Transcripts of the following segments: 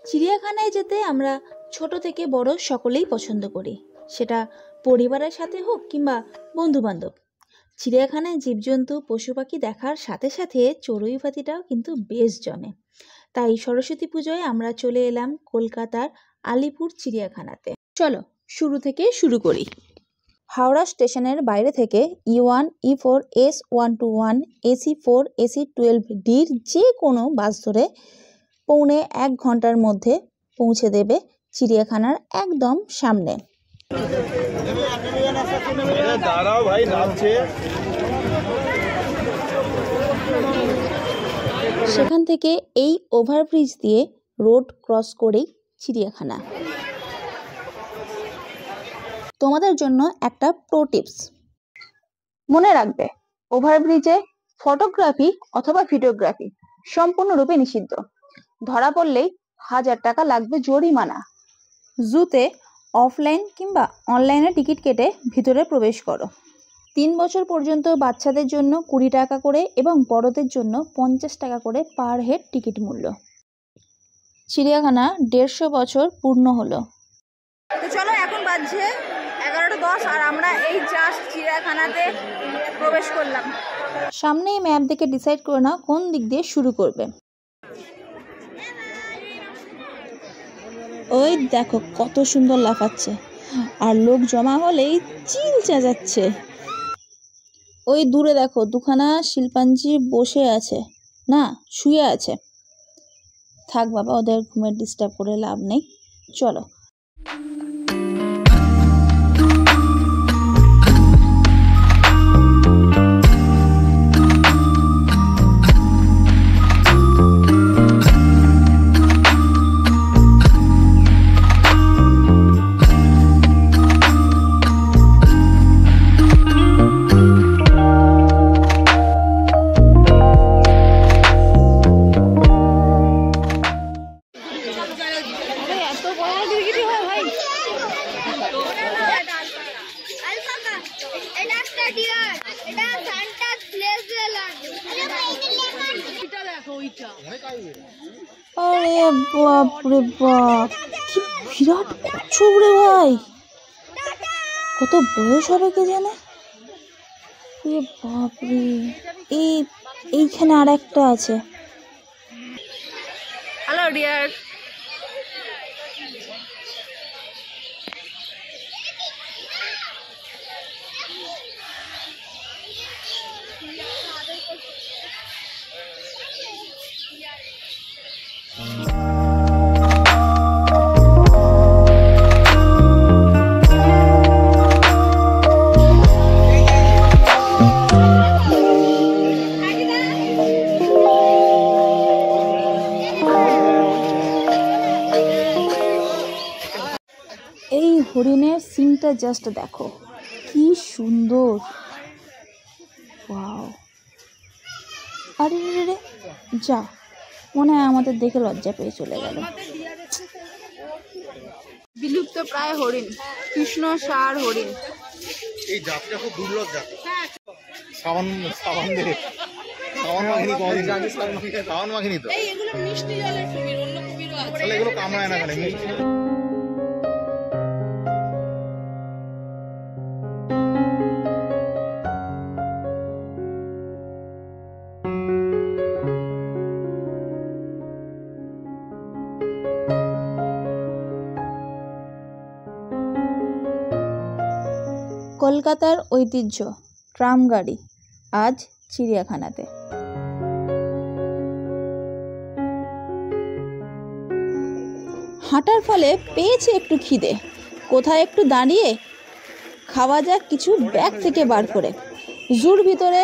চিড়িয়াখানায় যেতে আমরা ছোট থেকে বড় সকলেই পছন্দ করি, সেটা পরিবারের সাথে হোক কিংবা বন্ধুবান্ধব। চিড়িয়াখানায় জীবজন্তু পশু পাখি দেখার সাথে সাথে চড়ুইভাতিটাও কিন্তু বেশ জমে। তাই সরস্বতী পুজোয় আমরা চলে এলাম কলকাতার আলিপুর চিড়িয়াখানাতে। চলো শুরু থেকে শুরু করি। হাওড়া স্টেশনের বাইরে থেকে E1, E4, S121, AC4, AC12Dর যে কোনো বাস ধরে পৌনে 1 ঘন্টার মধ্যে পৌঁছে দেবে চিড়িয়াখানার একদম সামনে। সেখান থেকে এই ওভারব্রিজ দিয়ে রোড ক্রস করেই চিড়িয়াখানা। তোমাদের জন্য একটা প্রো টিপস, মনে রাখবে ওভারব্রিজে ফটোগ্রাফি অথবা ভিডিওগ্রাফি সম্পূর্ণরূপে নিষিদ্ধ। ধরা পড়লেই 1000 টাকা লাগবে জরিমানা। জুতে অফলাইন কিংবা অনলাইনে টিকিট কেটে ভিতরে প্রবেশ করো। 3 বছর পর্যন্ত বাচ্চাদের জন্য 20 টাকা করে এবং বড়দের জন্য 50 টাকা করে পার হেড টিকিট মূল্য। চিড়িয়াখানা 150 বছর পূর্ণ হলো। তো চলো, এখন বাজছে 11:10 আর আমরা এই জাস্ট চিড়িয়াখানাতে প্রবেশ করলাম। সামনেই ম্যাপ দেখে ডিসাইড করে নাও কোন দিক দিয়ে শুরু করবে। ওই দেখো কত সুন্দর লাফাচ্ছে, আর লোক জমা হলেই চিল চেঁচাচ্ছে। ওই দূরে দেখো দুখানা শিল্পাঞ্জি বসে আছে, না শুয়ে আছে। থাক বাবা, ওদের ঘুমের ডিস্টার্ব করে লাভ নেই, চলো। আরে বাপরে বাপ, কি বিরাট কচ্ছপ রে ভাই, কত বয়স হবে কে জানে। বাপরে, এইখানে আর একটা আছে। Hello dear. এই হরিণের সিনটা জাস্ট দেখো, কি সুন্দর। ওয়াও, আরে রে রে, যা, মনে হয় আমাদের দেখে লজ্জা পেয়ে চলে গেল। বিলুপ্ত প্রায় হরিণ, কৃষ্ণ সার হরিণ। এই জাতটা খুব দুর্লভ জাত। সাবান দিয়ে সাবান মাখিনি কোনদিন সাবান মাখিনি তো। এগুলো মিষ্টি জলের কুমির, অন্য কুমিরও আছে। তাহলে এগুলো কামড়ায় না, খালি মিষ্টি। কলকাতার ঐতিহ্য ট্রাম গাড়ি আজ চিড়িয়াখানাতে। হাঁটার ফলে পেয়েছে একটু খিদে, কোথায় একটু দাঁড়িয়ে খাওয়া যাক কিছু ব্যাগ থেকে বার করে। জুর ভিতরে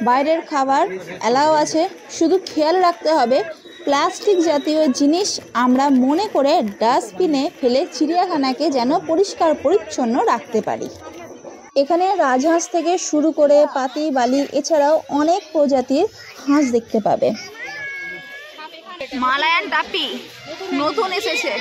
বাইরের খাবার অ্যালাউ আছে, শুধু খেয়াল রাখতে হবে প্লাস্টিক জাতীয় জিনিস আমরা মনে করে ডাস্টবিনে ফেলে চিড়িয়াখানাকে যেন পরিষ্কার পরিচ্ছন্ন রাখতে পারি। এখানে রাজহাঁস থেকে শুরু করে পাতি বালি এছাড়াও অনেক প্রজাতির হাঁস দেখতে পাবে। মালায়ান টাপি নতুন এসেছে।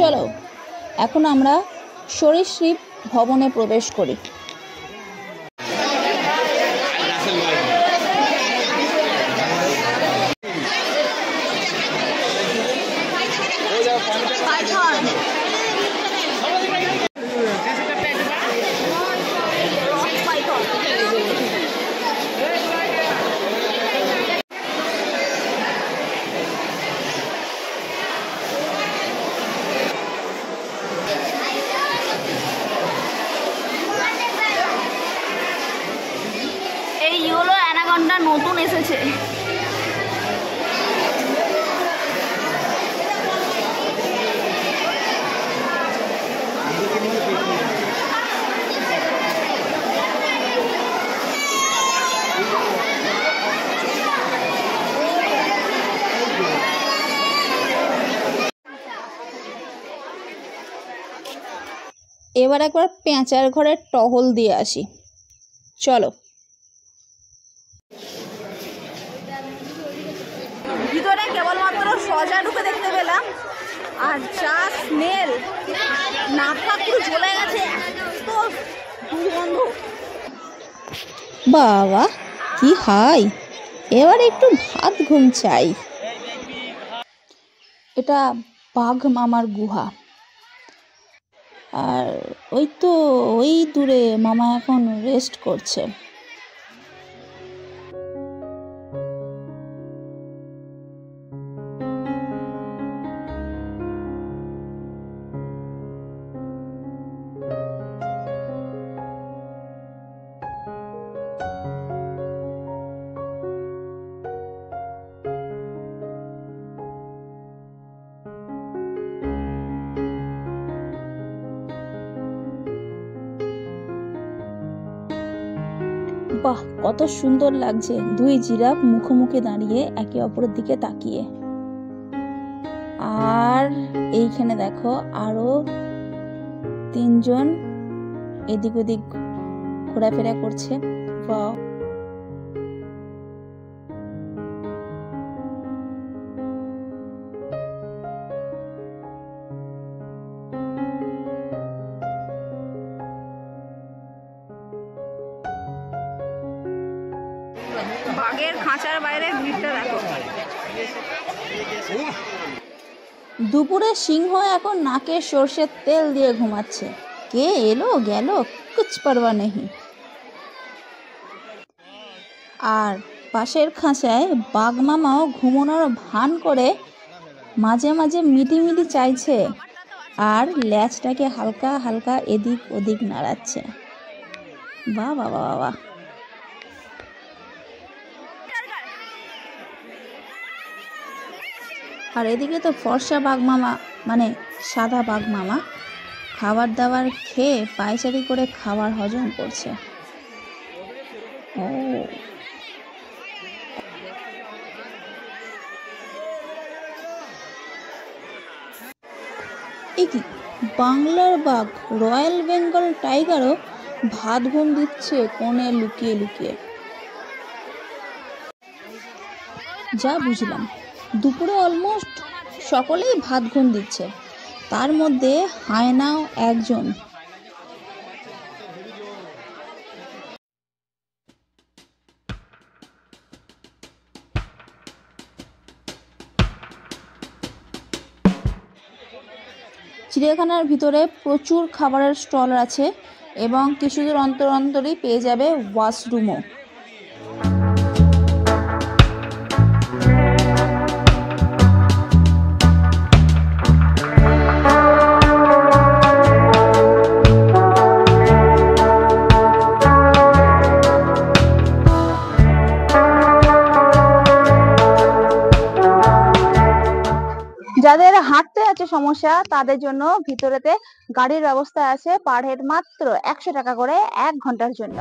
চলো এখন আমরা সরীসৃপ ভবনে প্রবেশ করি। এই হলো অ্যানাকন্ডা, নতুন এসেছে। এবার একবার পেঁচার ঘরে টহল দিয়ে আসি, চলো। ভিতরে কেবলমাত্র সজা ঢুকে দেখতে পেলাম, আর যা স্মেল, নাকটা পুরো জ্বলে গেছে, এত দুর্গন্ধ। বাবা কি হাই, এবার একটু ভাত ঘুম চাই। এটা বাঘ মামার গুহা, আর ওই তো ওই দূরে মামা এখন রেস্ট করছে। বাহ, কত সুন্দর লাগছে, দুই জিরাফ মুখোমুখি দাঁড়িয়ে একে অপরের দিকে তাকিয়ে। আর এইখানে দেখো আরো তিনজন এদিক ওদিক ঘোরাফেরা করছে। বাহ, বাঘের খাঁচার বাইরে ভিড়টা দেখো। দুপুরে সিংহ এখন নাকে সর্ষের তেল দিয়ে ঘুমাচ্ছে। কে এলো গেল কুছ পারবা নেই। আর পাশের খাঁচায় বাঘ মামাও ঘুমানোর ভান করে মাঝে মাঝে মিটিমিটি চাইছে, আর ল্যাজটাকে হালকা হালকা এদিক ওদিক নাড়াচ্ছে। বাহ বাহ বাহ বাহ। আর এদিকে তো ফর্সা বাঘ মামা, মানে সাদা বাঘ মামা, খাবার দাবার খেয়ে পায়চারি করে খাবার হজম করছে। ও এ কি, বাংলার বাঘ রয়্যাল বেঙ্গল টাইগারও ভাত ঘুম দিচ্ছে কোণে লুকিয়ে লুকিয়ে। যা বুঝলাম, দুপুরে অলমোস্ট সকলেই ভাত ঘুম দিচ্ছে, তার মধ্যে হায়নাও একজন। চিড়িয়াখানার ভিতরে প্রচুর খাবারের স্টল আছে এবং কিছুদূর অন্তর অন্তরই পেয়ে যাবে ওয়াশরুমও। যাদের হাঁটতে আছে সমস্যা, তাদের জন্য ভিতরেতে গাড়ির ব্যবস্থা আছে, পার হেড মাত্র 100 টাকা করে 1 ঘন্টার জন্য।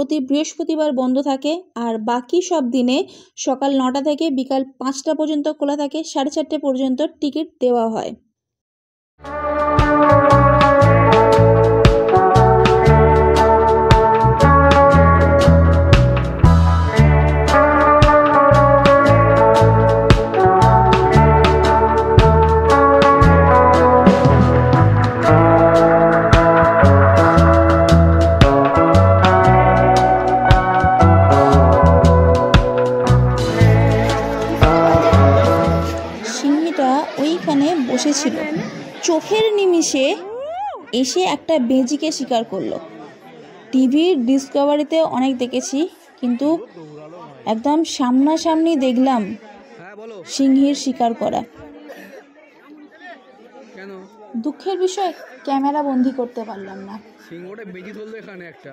প্রতি বৃহস্পতিবার বন্ধ থাকে, আর বাকি সব দিনে সকাল 9টা থেকে বিকাল 5টা পর্যন্ত খোলা থাকে, 4:30 পর্যন্ত টিকিট দেওয়া হয়। ওইখানে বসেছিল, চোখের নিমিষে এসে একটা বেজিকে শিকার করলো। টিভির ডিসকভারিতে অনেক দেখেছি, কিন্তু একদম সামনাসামনি দেখলাম সিংহীর শিকার করা। দুঃখের বিষয় ক্যামেরা বন্দি করতে পারলাম না। সিংহটা বেজি ধরলো এখানে একটা।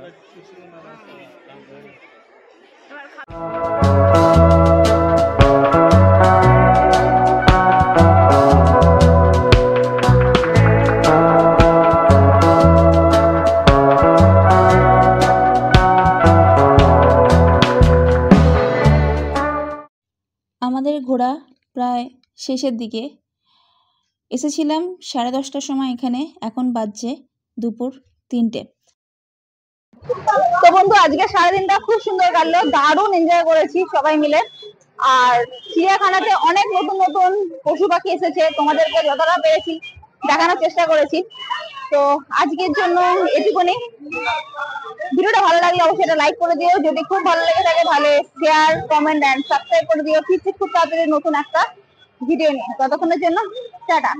আমাদের ঘোরা প্রায় শেষের দিকে, এসেছিলাম 10:30টার সময় এখানে, এখন বাজছে দুপুর 3টে। তো বন্ধু, আজকে সারাদিনটা খুব সুন্দর কাটলো, দারুণ এনজয় করেছি সবাই মিলে। আর চিড়িয়াখানাতে অনেক নতুন নতুন পশু পাখি এসেছে, তোমাদেরকে যতটা পেরেছি দেখানোর চেষ্টা করেছি। তো আজকের জন্য এটুকুনি। ভিডিওটা ভালো লাগলে অবশ্যই এটা লাইক করে দিও, যদি খুব ভালো লেগে থাকে তাহলে শেয়ার, কমেন্ট এন্ড সাবস্ক্রাইব করে দিও। ফিরছি খুব তাড়াতাড়ি নতুন একটা ভিডিও নিয়ে। ততক্ষণের জন্য টাটা।